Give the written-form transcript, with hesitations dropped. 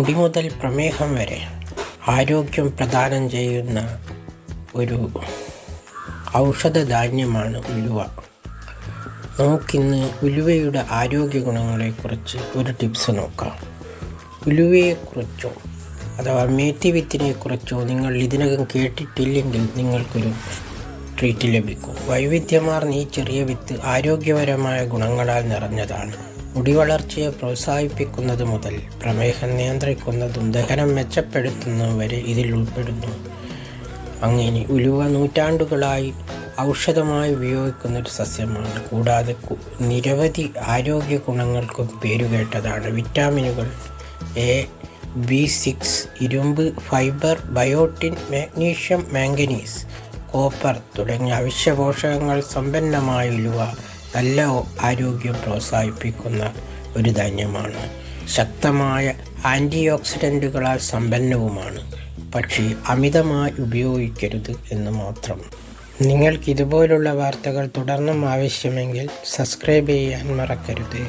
മുടി മുതൽ പ്രമേഹം വരെ ആരോഗ്യം പ്രദാനം ചെയ്യുന്ന ഒരു ഔഷധധാന്യമാണ് ഉലുവ. നമുക്കിന്ന് ഉലുവയുടെ ആരോഗ്യ ഗുണങ്ങളെക്കുറിച്ച് ഒരു ടിപ്സ് നോക്കാം. ഉലുവയെക്കുറിച്ചോ അഥവാ മേത്തിവിത്തിനെക്കുറിച്ചോ നിങ്ങൾ ഇതിനകം കേട്ടിട്ടില്ലെങ്കിൽ നിങ്ങൾക്കൊരു ട്രീറ്റ് ലഭിക്കും. വൈവിധ്യമാർന്ന ഈ ചെറിയ വിത്ത് ആരോഗ്യപരമായ ഗുണങ്ങളാൽ നിറഞ്ഞതാണ്. മുടി വളർച്ചയെ പ്രോത്സാഹിപ്പിക്കുന്നത് മുതൽ പ്രമേഹം നിയന്ത്രിക്കുന്നതും ദഹനം മെച്ചപ്പെടുത്തുന്നതും വരെ ഇതിൽ ഉൾപ്പെടുന്നു. അങ്ങനെ ഉലുവ നൂറ്റാണ്ടുകളായി ഔഷധമായി ഉപയോഗിക്കുന്ന ഒരു സസ്യമാണ്. കൂടാതെ നിരവധി ആരോഗ്യ ഗുണങ്ങൾക്കും പേരുകേട്ടതാണ്. വിറ്റാമിനുകൾ എ, B6, ഇരുമ്പ്, fibre, biotin, magnesium, manganese, copper തുടങ്ങിയ അവശ്യ പോഷകങ്ങൾ സമ്പന്നമായ ഉലുവ നല്ല ആരോഗ്യം പ്രോത്സാഹിപ്പിക്കുന്ന ഒരു ധാന്യമാണ്. ശക്തമായ ആൻറ്റി ഓക്സിഡൻറ്റുകളാൽ സമ്പന്നവുമാണ്. പക്ഷേ അമിതമായി ഉപയോഗിക്കരുത് എന്ന് മാത്രം. നിങ്ങൾക്ക് ഇതുപോലുള്ള വാർത്തകൾ തുടർന്നും ആവശ്യമെങ്കിൽ സബ്സ്ക്രൈബ് ചെയ്യാൻ മറക്കരുത്.